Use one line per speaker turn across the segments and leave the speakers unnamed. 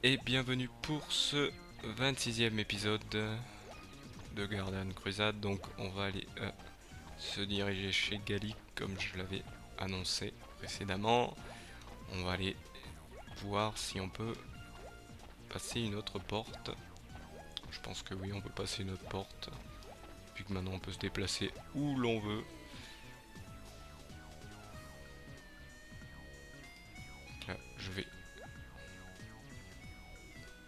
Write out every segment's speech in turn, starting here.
Et bienvenue pour ce 26e épisode de Garden Crusade. Donc on va aller se diriger chez Gali comme je l'avais annoncé précédemment. On va aller voir si on peut passer une autre porte. Je pense que oui, on peut passer une autre porte. Vu que maintenant on peut se déplacer où l'on veut. Donc là je vais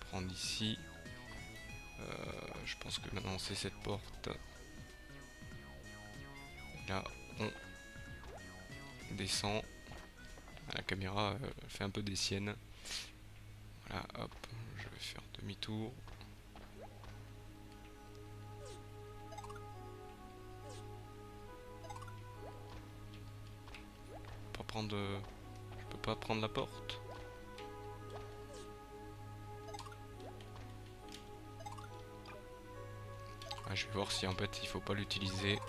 prendre ici. Je pense que maintenant c'est cette porte. Là on descend. La caméra fait un peu des siennes. Voilà, hop, je vais faire demi-tour. Pas prendre, je peux pas prendre la porte. Ah, je vais voir si en fait il faut pas l'utiliser.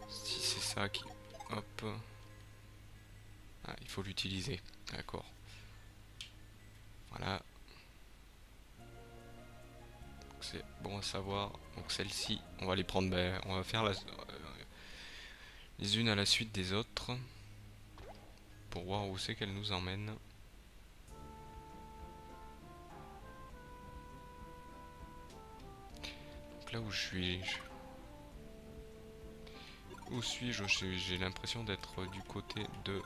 Si c'est ça qui, hop, ah, il faut l'utiliser. D'accord. Voilà. C'est bon à savoir. Donc celle-ci, on va les prendre. Ben, on va faire les unes à la suite des autres pour voir où c'est qu'elles nous emmènent. Donc là où je suis, où suis-je? J'ai l'impression d'être du côté de.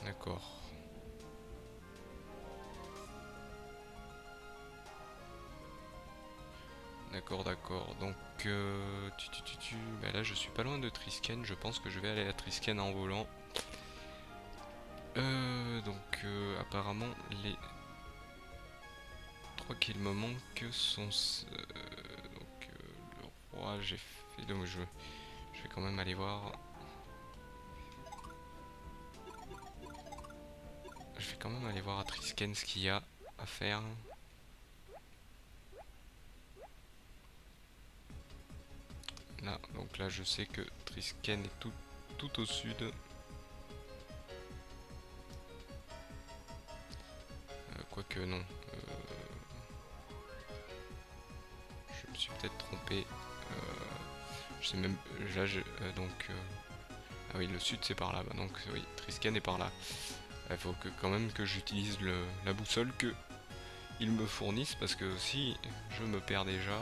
D'accord. D'accord. Donc, bah là, je suis pas loin de Trisken. Je pense que je vais aller à Trisken en volant. Apparemment, les 3 qu'il me manquent sont... le roi, j'ai fait... Donc, je vais quand même aller voir... Je vais quand même aller voir à Trisken ce qu'il y a à faire. Là, donc là, je sais que Trisken est tout au sud. Quoique non. Je me suis peut-être trompé. Je sais même... Là, ah oui, le sud c'est par là. Bah, donc oui, Trisken est par là. Il faut quand même que j'utilise la boussole que ils me fournissent parce que si je me perds déjà.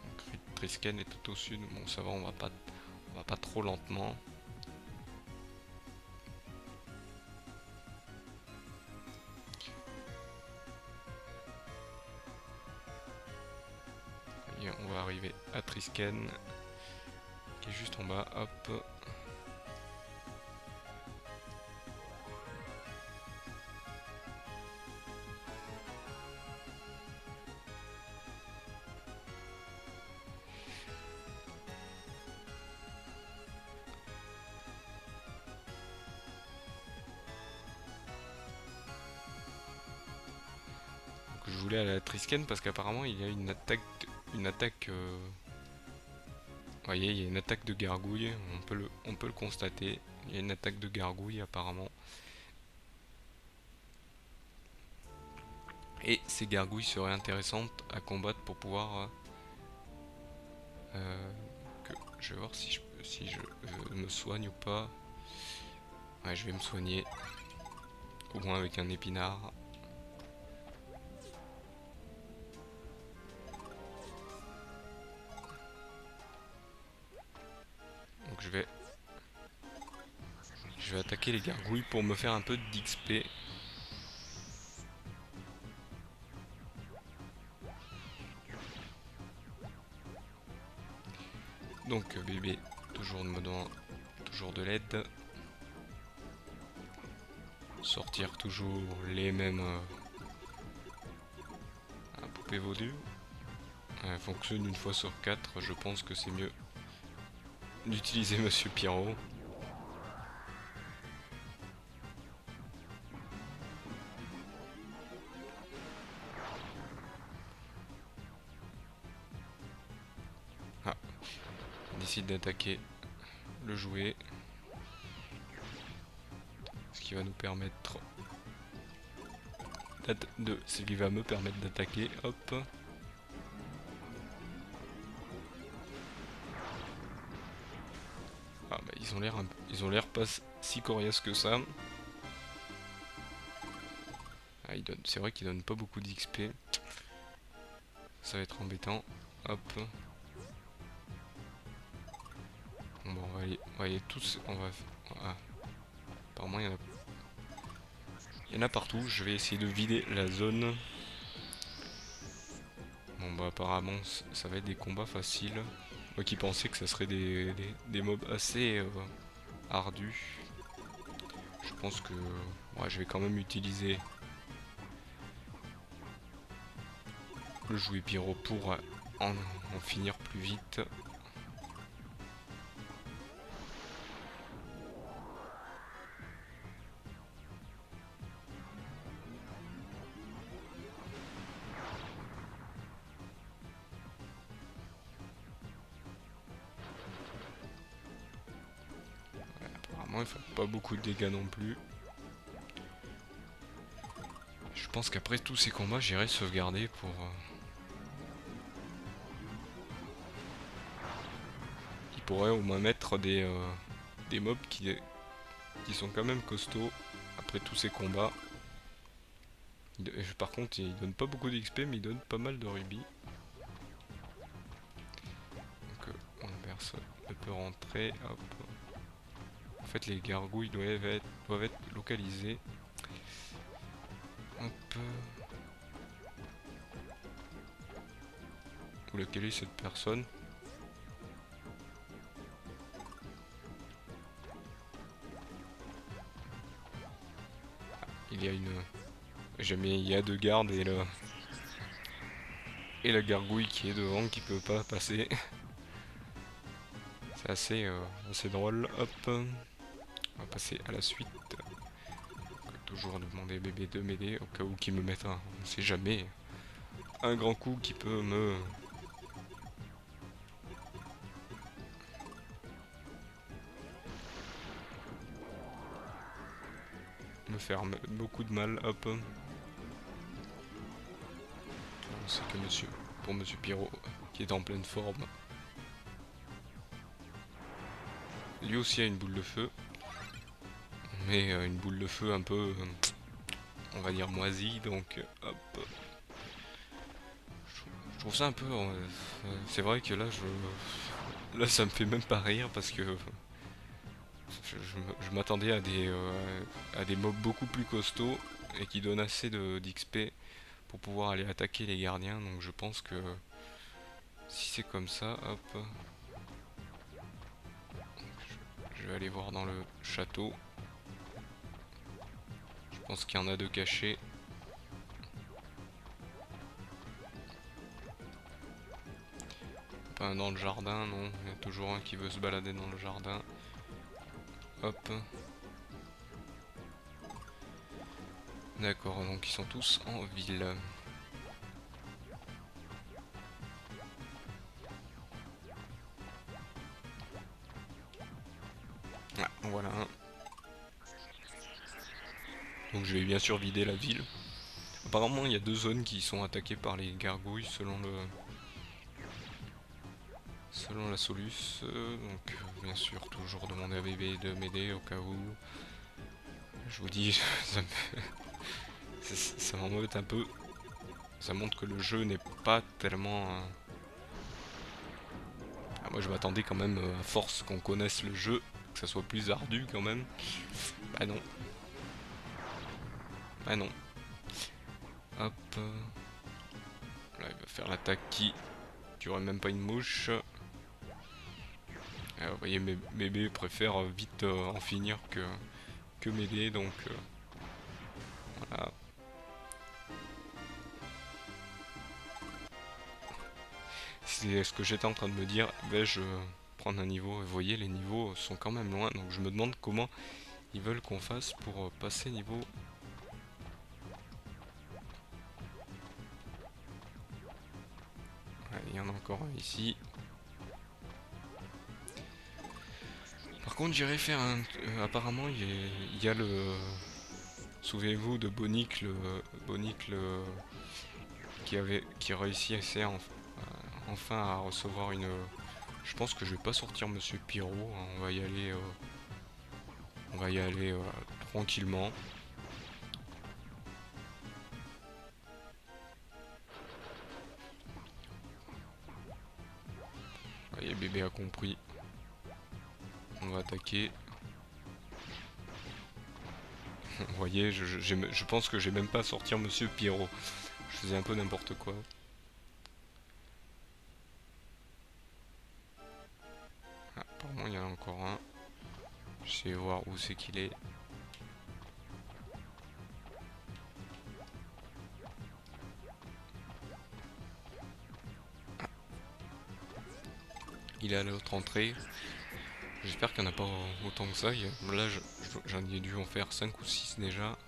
Donc, Trisken est tout au sud. Bon, ça va, on va pas trop lentement. Et on va arriver à Trisken qui est juste en bas. Hop. Je voulais aller à Trisken parce qu'apparemment il y a une attaque. Vous voyez, il y a une attaque de gargouille. On peut le constater. Il y a une attaque de gargouille apparemment. Et ces gargouilles seraient intéressantes à combattre pour pouvoir. Je vais voir si je me soigne ou pas. Ouais, je vais me soigner. Au moins avec un épinard. Donc je vais attaquer les gargouilles pour me faire un peu d'XP. Donc bébé, toujours me donne toujours de l'aide. Sortir toujours les mêmes poupées vaudou. Elle fonctionne une fois sur 4, je pense que c'est mieux d'utiliser Monsieur Pyro. décide d'attaquer le jouet. Ce qui va nous permettre ce qui va me permettre d'attaquer. Hop. Ah bah ils ont l'air pas si coriaces que ça. Ah, c'est vrai qu'ils donnent pas beaucoup d'XP. Ça va être embêtant. Hop. Bon, on va aller tous. Ah. Apparemment il y en a partout. Je vais essayer de vider la zone. Bon bah apparemment ça va être des combats faciles. Moi qui pensais que ça serait des mobs assez ardus. Je pense que ouais, je vais quand même utiliser le jouet pyro pour en finir plus vite. Ouais, apparemment il faut pas beaucoup de dégâts non plus. Je pense qu'après tous ces combats j'irai sauvegarder pour... Il pourrait au moins mettre des mobs qui sont quand même costauds après tous ces combats. Par contre, il donne pas beaucoup d'XP, mais il donne pas mal de rubis. Donc, personne ne peut rentrer. Hop. En fait, les gargouilles doivent être localisées. Hop. Où lequel est cette personne? Il y a une... Jamais il y a deux gardes et la gargouille qui est devant qui peut pas passer. C'est assez drôle. Hop. On va passer à la suite. Toujours demander bébé de m'aider au cas où qu'il me mette on sait jamais, un grand coup qui peut me faire beaucoup de mal. Hop. C'est que pour monsieur Pyro qui est en pleine forme. Lui aussi a une boule de feu. Mais une boule de feu un peu, on va dire moisie, donc hop. Je trouve ça un peu... c'est vrai que là, là ça me fait même pas rire parce que je m'attendais à des mobs beaucoup plus costauds et qui donnent assez d'XP pour pouvoir aller attaquer les gardiens, donc je pense que si c'est comme ça, hop. Je vais aller voir dans le château. Je pense qu'il y en a deux cachés. Pas un dans le jardin, non. Il y a toujours un qui veut se balader dans le jardin. Hop. D'accord, donc ils sont tous en ville. Ah, voilà un. Donc je vais bien sûr vider la ville. Apparemment il y a deux zones qui sont attaquées par les gargouilles selon la soluce. Donc bien sûr toujours demander à bébé de m'aider au cas où. Je vous dis, ça m'embête un peu. Ça montre que le jeu n'est pas tellement... Ah, moi je m'attendais quand même, à force qu'on connaisse le jeu, que ça soit plus ardu quand même. Bah non. Bah non. Hop. Là il va faire l'attaque qui aurait même pas une mouche. Vous voyez, mes bébés préfèrent vite en finir que m'aider, donc voilà. C'est ce que j'étais en train de me dire, vais-je prendre un niveau? Vous voyez, les niveaux sont quand même loin, donc je me demande comment ils veulent qu'on fasse pour passer niveau. Ouais, il y en a encore un ici. Par contre, j'irai faire un... apparemment, il y a le... Souvenez-vous de Bonicle, Bonicle qui réussissait enfin à recevoir une... Je pense que je vais pas sortir Monsieur Pyro, hein, on va y aller tranquillement. Voyez, bébé a compris. On va attaquer. Vous voyez, je pense que j'ai même pas à sortir Monsieur Pyro. Je faisais un peu n'importe quoi. Ah, apparemment, il y en a encore un. Je vais voir où c'est qu'il est. Il est à l'autre entrée. J'espère qu'il n'y en a pas autant que ça. Là, j'en ai dû en faire 5 ou 6 déjà.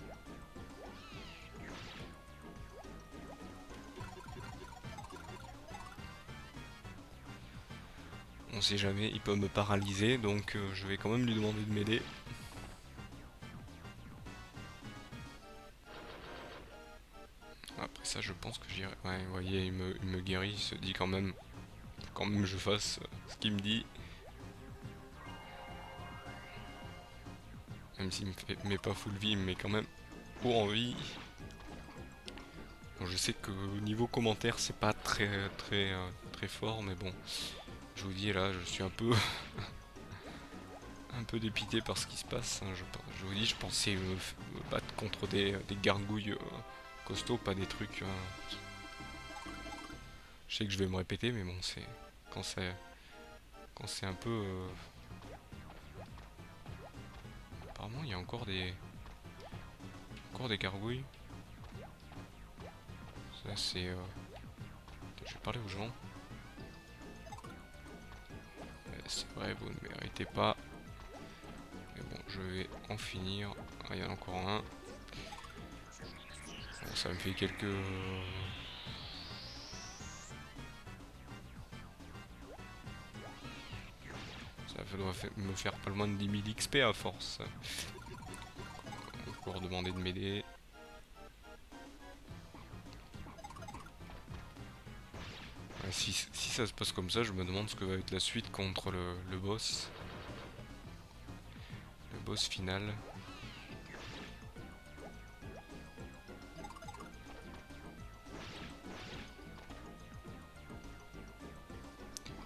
On sait jamais, il peut me paralyser, donc je vais quand même lui demander de m'aider. Après ça, je pense que j'irai. Ouais, vous voyez, il me guérit, il se dit quand même je fasse ce qu'il me dit. Même s'il met pas full vie, il me met quand même haut en vie. Bon, je sais que niveau commentaire, c'est pas très fort, mais bon, je vous dis là, je suis un peu un peu dépité par ce qui se passe. Je vous dis, je pensais me battre contre des gargouilles costauds, pas des trucs. Je sais que je vais me répéter, mais bon, c'est quand c'est un peu. Apparemment, il y a encore des gargouilles. Ça, c'est. Je vais parler aux gens. C'est vrai, vous ne méritez pas. Mais bon, je vais en finir. Ah, il y en a encore un. Bon, ça me fait quelques. Ça doit me faire pas loin de 10 000 XP à force. Encore demander de m'aider. Si ça se passe comme ça, je me demande ce que va être la suite contre le boss. Le boss final.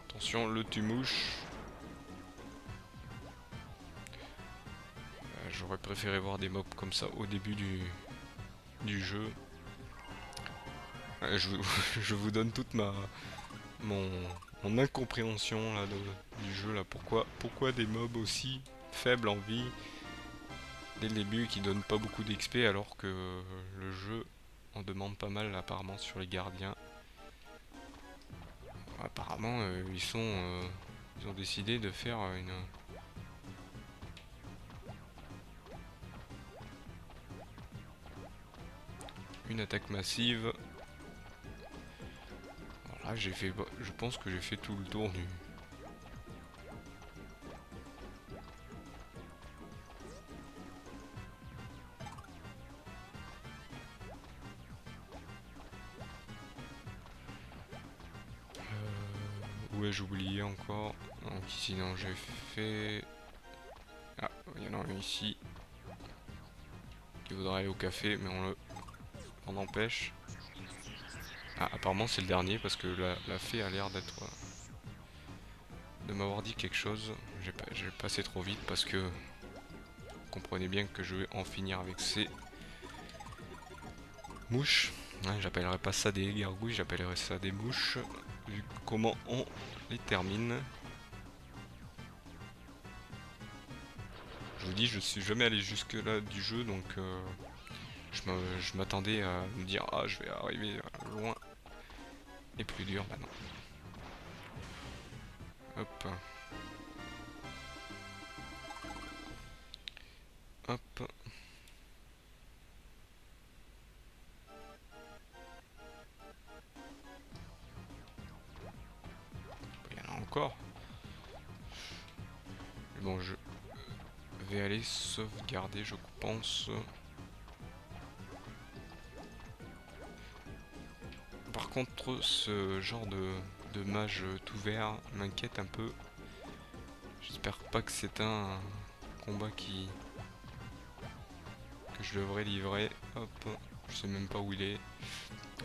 Attention, le tumouche. J'aurais préféré voir des mobs comme ça au début du jeu. Je vous donne toute mon incompréhension là, du jeu là. Pourquoi des mobs aussi faibles en vie dès le début qui donnent pas beaucoup d'XP alors que le jeu en demande pas mal apparemment sur les gardiens. Apparemment ils ont décidé de faire une attaque massive. Voilà, je pense que j'ai fait tout le tour du. Où ai-je oublié encore? Donc ici non, j'ai fait. Ah, il y en a un ici qui voudrait aller au café, mais on empêche. Ah, apparemment c'est le dernier parce que la fée a l'air d'être de m'avoir dit quelque chose. J'ai passé trop vite parce que vous comprenez bien que je vais en finir avec ces mouches. Ouais, j'appellerais pas ça des gargouilles, j'appellerais ça des mouches. Vu comment on les termine. Je vous dis, je suis jamais allé jusque là du jeu, donc je m'attendais à me dire ah je vais arriver loin et plus dur. Bah non. Hop. Hop. Il y en a encore. Mais bon, vais aller sauvegarder, je pense. Par contre, ce genre de mage tout vert m'inquiète un peu. J'espère pas que c'est un combat que je devrais livrer. Hop, je sais même pas où il est.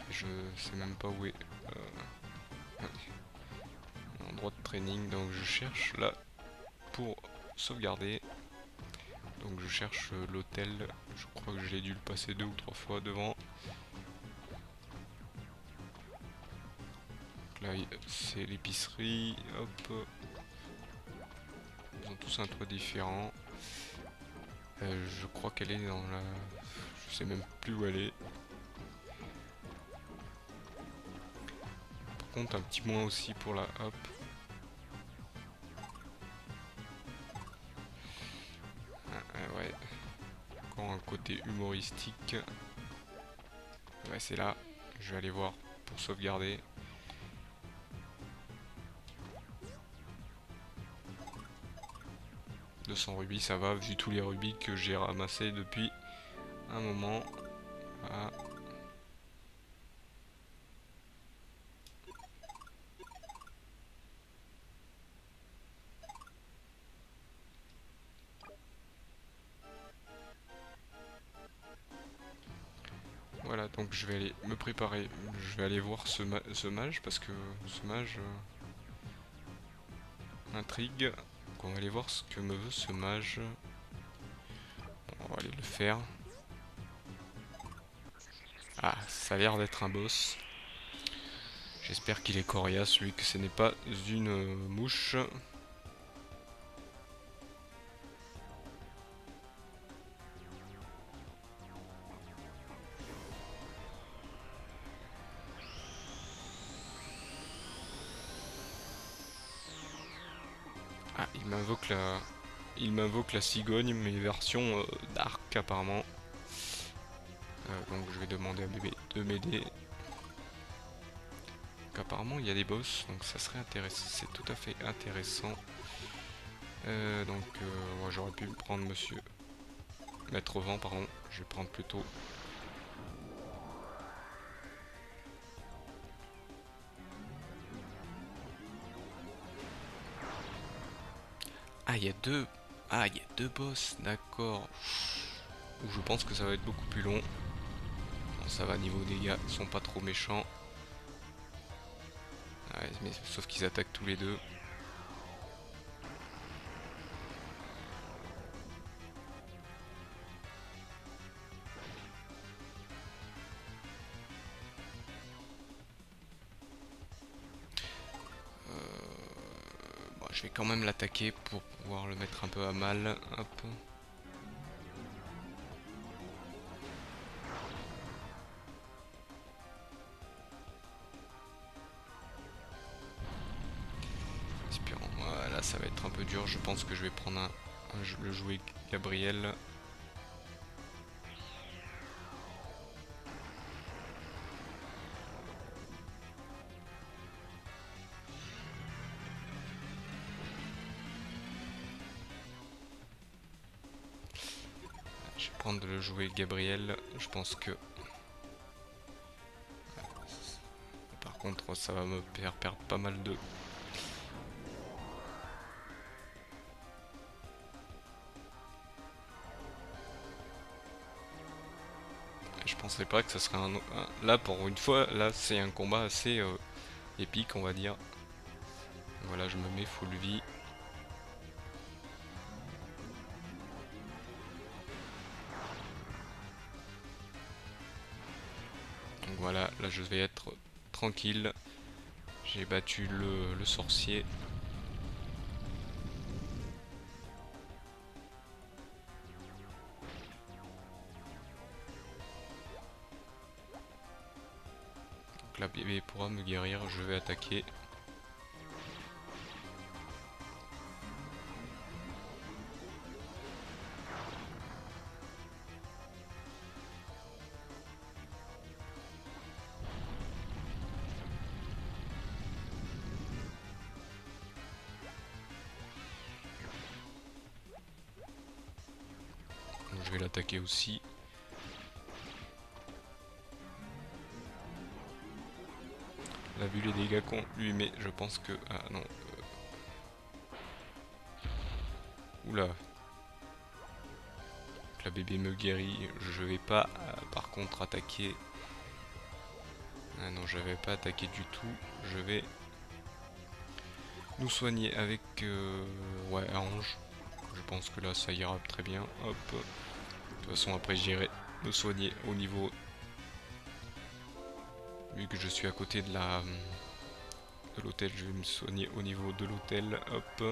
Je sais même pas où est l'endroit de training. Donc je cherche là pour sauvegarder. Donc je cherche l'hôtel. Je crois que j'ai dû le passer 2 ou 3 fois devant. Là c'est l'épicerie. Hop. Ils ont tous un toit différent. Je crois qu'elle est dans la... Je sais même plus où elle est. Par contre un petit moins aussi pour la hop. Ouais. Encore un côté humoristique. Ouais c'est là. Je vais aller voir pour sauvegarder. « 200 rubis, ça va, vu tous les rubis que j'ai ramassés depuis un moment. » Ah. Voilà, donc je vais aller me préparer. Je vais aller voir ce mage parce que ce mage m'intrigue. Donc on va aller voir ce que me veut ce mage. Bon, on va aller le faire. Ah, ça a l'air d'être un boss. J'espère qu'il est coriace, lui, que ce n'est pas une mouche. Ah, il m'invoque la cigogne, mais version dark apparemment. Donc je vais demander à bébé de m'aider. Donc apparemment il y a des boss, donc ça serait intéressant, c'est tout à fait intéressant. Moi j'aurais pu prendre monsieur Maître Vent, pardon. Je vais prendre plutôt ah il y a deux. Ah il y a deux boss, d'accord. Je pense que ça va être beaucoup plus long. Bon, ça va, niveau dégâts, ils sont pas trop méchants. Ouais, mais sauf qu'ils attaquent tous les deux. Bon, je vais quand même l'attaquer pour pouvoir le mettre un peu à mal. Hop. Espérons. Voilà, ça va être un peu dur. Je pense que je vais prendre le jouet Gabriel. Je vais prendre le jouet Gabriel. Je pense que... Par contre, ça va me faire perdre pas mal de... Je pensais pas que ça serait là, pour une fois, là, c'est un combat assez épique, on va dire. Voilà, je me mets full vie. Donc voilà, là je vais être tranquille. J'ai battu le sorcier. Donc là bébé pourra me guérir, je vais attaquer. l'attaquer aussi. Là, vu les dégâts qu'on lui met, je pense que... Ah non. Oula. La bébé me guérit. Je vais pas, par contre, attaquer... Ah non, je vais pas attaquer du tout. Je vais nous soigner avec... ouais, Ange. Je pense que là, ça ira très bien. Hop. De toute façon, après, j'irai me soigner au niveau... Vu que je suis à côté de l'hôtel, je vais me soigner au niveau de l'hôtel. Hop.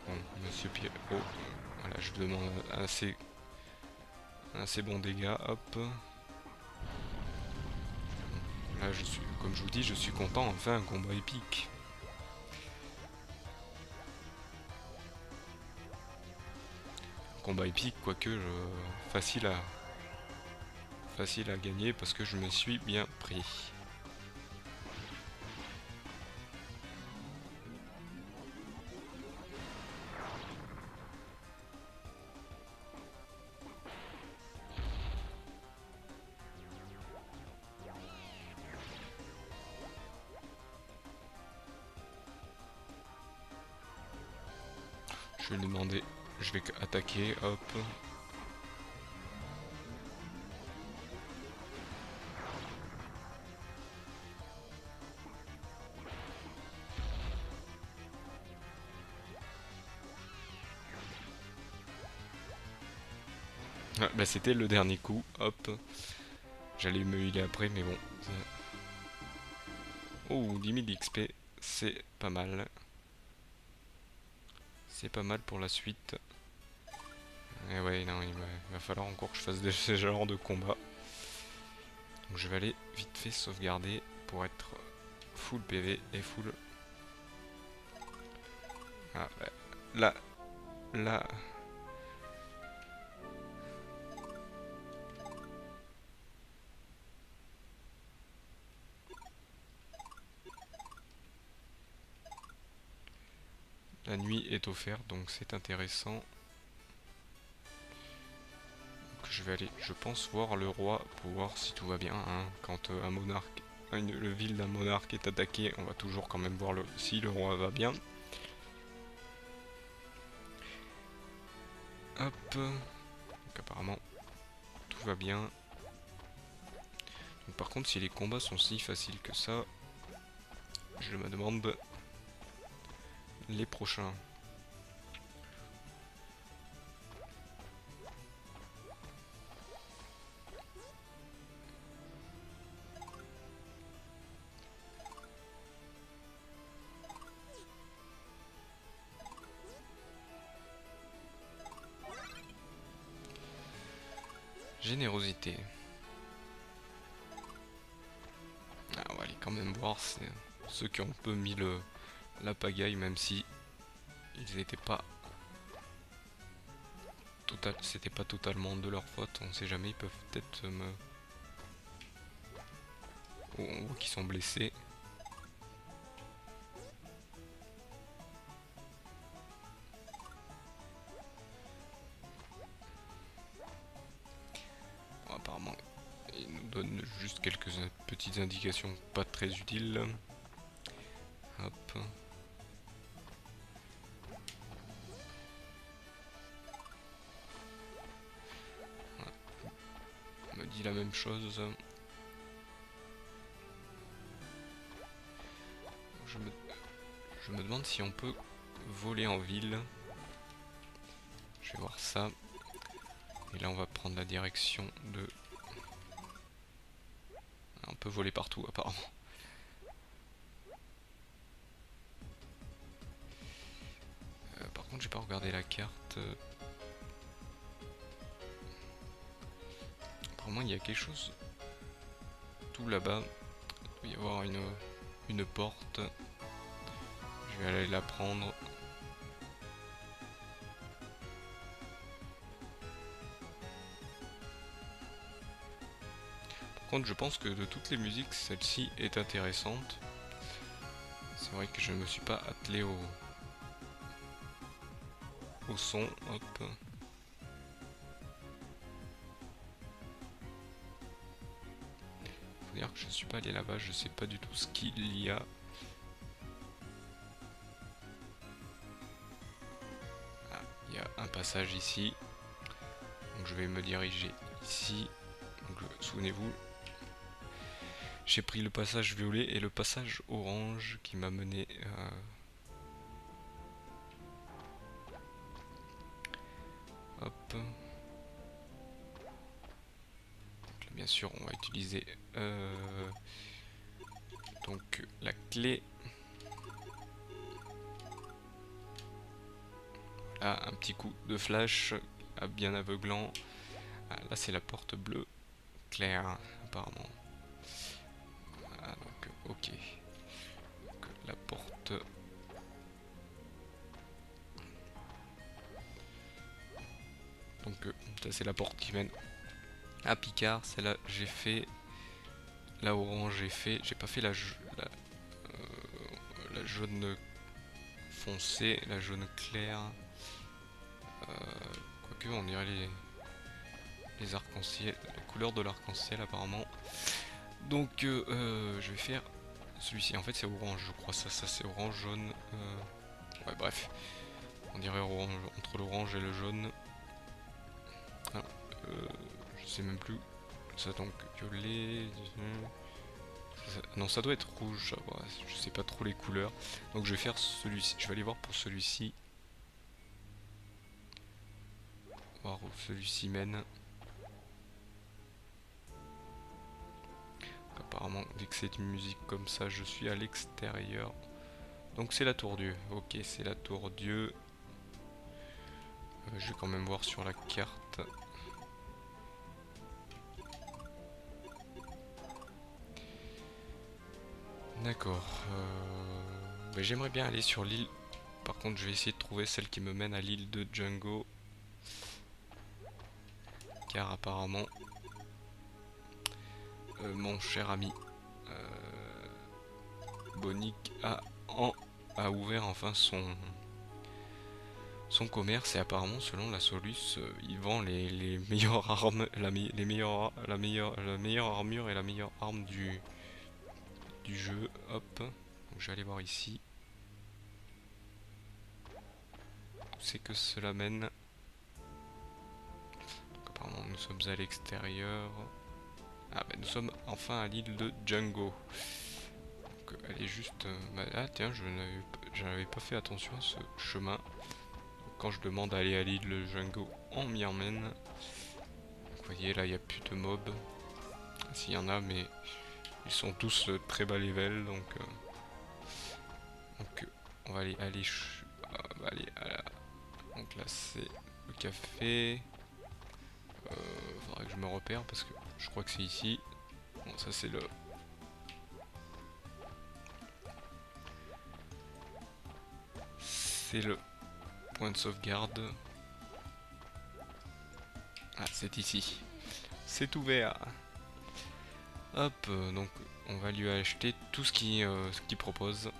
Bon, Monsieur Pierre. Oh, voilà, je demande assez bon dégâts. Hop. Là, je suis, comme je vous dis, je suis content. Enfin, un combat épique. Combat épique, quoique facile à gagner parce que je me suis bien pris. Je vais lui demander, je vais attaquer, hop. Ah, bah c'était le dernier coup, hop. J'allais me healer après, mais bon. Oh, 10 000 XP, c'est pas mal. C'est pas mal pour la suite. Et ouais, non, il va falloir encore que je fasse ce genre de combat. Donc je vais aller vite fait sauvegarder pour être full PV et full... Ah, là, là... La nuit est offerte, donc c'est intéressant. Donc je vais aller, je pense, voir le roi pour voir si tout va bien. Hein. Quand un monarque, le ville d'un monarque est attaqué, on va toujours quand même voir si le roi va bien. Hop. Donc apparemment, tout va bien. Donc, par contre, si les combats sont si faciles que ça, je me demande les prochains. Générosité. Ah, on va aller quand même voir ceux qui ont un peu mis la pagaille, même si ils n'étaient pas c'était pas totalement de leur faute, on sait jamais, ils peuvent peut-être me... Oh, on voit qu'ils sont blessés. Bon, apparemment, ils nous donnent juste quelques petites indications pas très utiles. Hop. On me dit la même chose. Je me demande si on peut voler en ville. Je vais voir ça. Et là on va prendre la direction de... On peut voler partout apparemment. Par contre j'ai pas regardé la carte. Apparemment il y a quelque chose tout là-bas. Il doit y avoir une porte. Je vais aller la prendre. Par contre je pense que de toutes les musiques celle-ci est intéressante. C'est vrai que je ne me suis pas attelé au son. Hop. Faut dire que je ne suis pas allé là-bas, je sais pas du tout ce qu'il y a. Ah, il y a un passage ici. Donc je vais me diriger ici. Donc souvenez-vous, j'ai pris le passage violet et le passage orange qui m'a mené hop. Donc là, bien sûr, on va utiliser donc la clé. Là, un petit coup de flash bien aveuglant. Ah, là, c'est la porte bleue claire, apparemment. Ah, donc, ok. Donc, la porte. Donc, ça, c'est la porte qui mène à Picard. Celle-là, j'ai fait. La orange, j'ai fait. J'ai pas fait la jaune foncé, la jaune claire. Quoique, on dirait les arcs-en-ciel, les couleurs de l'arc-en-ciel, apparemment. Donc, je vais faire celui-ci. En fait, c'est orange, je crois. Ça c'est orange, jaune. Ouais, bref. On dirait orange, entre l'orange et le jaune. Ah, je sais même plus. Ça donc violet. Non, ça doit être rouge. Je sais pas trop les couleurs. Donc je vais faire celui-ci. Je vais aller voir pour celui-ci. Voir où celui-ci mène. Apparemment, dès que c'est une musique comme ça, je suis à l'extérieur. Donc c'est la tour Dieu. Ok, c'est la tour Dieu. Je vais quand même voir sur la carte. D'accord. J'aimerais bien aller sur l'île. Par contre, je vais essayer de trouver celle qui me mène à l'île de Django. Car apparemment, mon cher ami Bonic a ouvert enfin son commerce et apparemment selon la Solus il vend les meilleures armes, la meilleure armure et la meilleure arme du jeu. Hop, donc je vais aller voir ici où c'est que cela mène. Donc, apparemment nous sommes à l'extérieur. Ah bah nous sommes enfin à l'île de Django. Donc elle est juste ah tiens, je n'avais pas fait attention à ce chemin. Quand je demande d'aller à l'île de Django, on m'y emmène. Vous voyez, là, il n'y a plus de mobs. S'il y en a, mais ils sont tous très bas level, donc on va aller à la... Donc là, c'est le café. Faudrait que je me repère, parce que je crois que c'est ici. Bon, ça, c'est le... C'est le point de sauvegarde. Ah, c'est ici. C'est ouvert. Hop, donc on va lui acheter tout ce qu'il propose.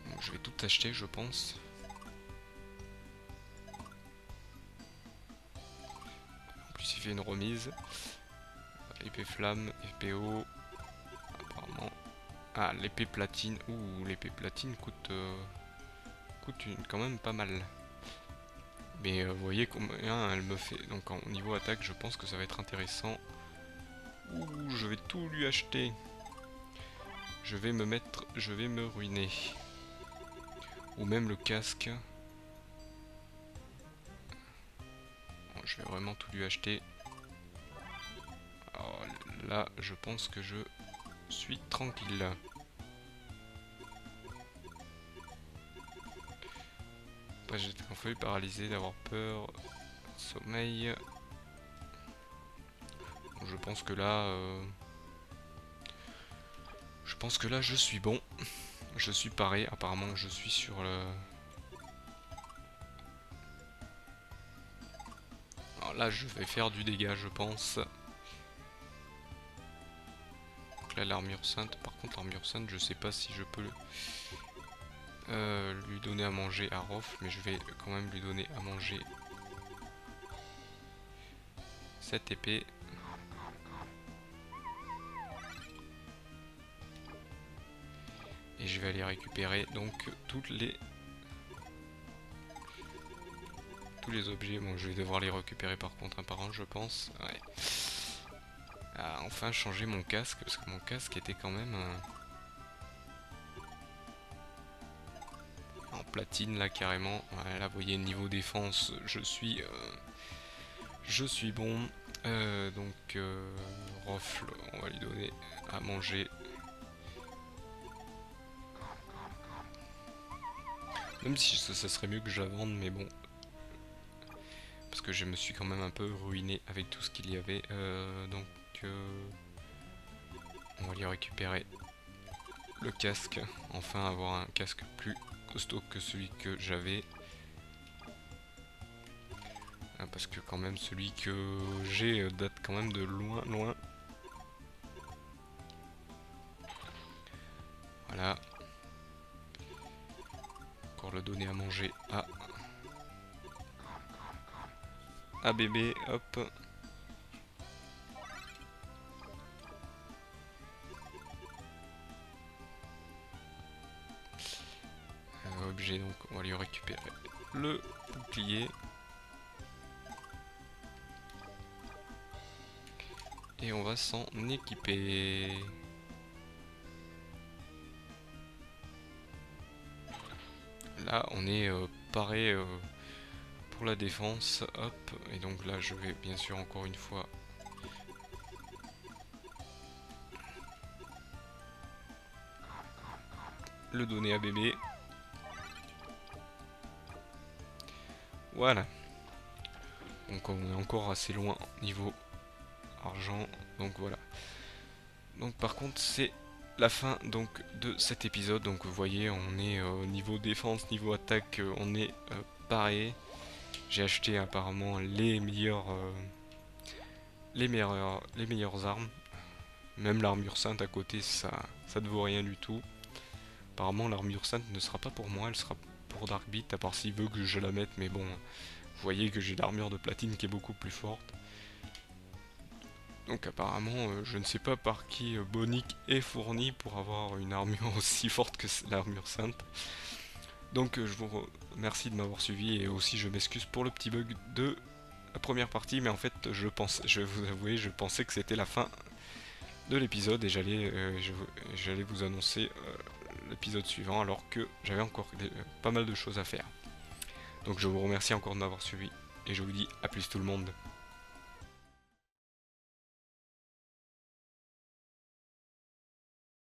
Donc, je vais tout acheter, je pense. En plus, il fait une remise. Épée flamme, épée eau. Apparemment. Ah, l'épée platine. Ouh, l'épée platine coûte quand même pas mal. Mais vous voyez combien elle me fait. Donc au niveau attaque, je pense que ça va être intéressant. Ouh, je vais tout lui acheter. Je vais me ruiner. Ou même le casque. Bon, je vais vraiment tout lui acheter. Alors là, je pense que je suis tranquille. J'étais confus, paralysé, d'avoir peur, sommeil. Bon, je pense que là, je suis bon. Je suis paré, apparemment je suis sur le... Alors là je vais faire du dégât je pense. Donc là l'armure sainte, par contre l'armure sainte je sais pas si je peux lui donner à manger à Rof, mais je vais quand même lui donner à manger cette épée. Et je vais aller récupérer donc tous les objets. Bon, je vais devoir les récupérer par contre un par un, je pense. Ouais. Ah, enfin changer mon casque, parce que mon casque était quand même en platine là carrément. Ouais, là vous voyez niveau défense, je suis bon. Donc Rofle, on va lui donner à manger. Même si ça serait mieux que je la vende, mais bon. Parce que je me suis quand même un peu ruiné avec tout ce qu'il y avait. Donc on va lui récupérer le casque. Enfin avoir un casque plus costaud que celui que j'avais. Parce que quand même celui que j'ai date quand même de loin. Voilà. Encore le donner à manger à bébé, hop. Objet, donc on va lui récupérer le bouclier. Et on va s'en équiper. Là on est paré pour la défense, hop, et donc là je vais bien sûr encore une fois le donner à bébé. Voilà. Donc on est encore assez loin niveau argent, donc voilà. Donc par contre c'est la fin donc de cet épisode. Donc vous voyez on est niveau défense, niveau attaque, on est paré. J'ai acheté apparemment les meilleures armes. Même l'armure sainte à côté ça ne vaut rien du tout. Apparemment l'armure sainte ne sera pas pour moi, elle sera pour Darkbeat, à part s'il veut que je la mette, mais bon, vous voyez que j'ai l'armure de platine qui est beaucoup plus forte. Donc apparemment, je ne sais pas par qui Bonic est fourni pour avoir une armure aussi forte que l'armure sainte. Donc je vous remercie de m'avoir suivi, et aussi je m'excuse pour le petit bug de la première partie, mais en fait je vais vous avouer, je pensais que c'était la fin de l'épisode et j'allais vous annoncer l'épisode suivant alors que j'avais encore pas mal de choses à faire. Donc je vous remercie encore de m'avoir suivi et je vous dis à plus tout le monde.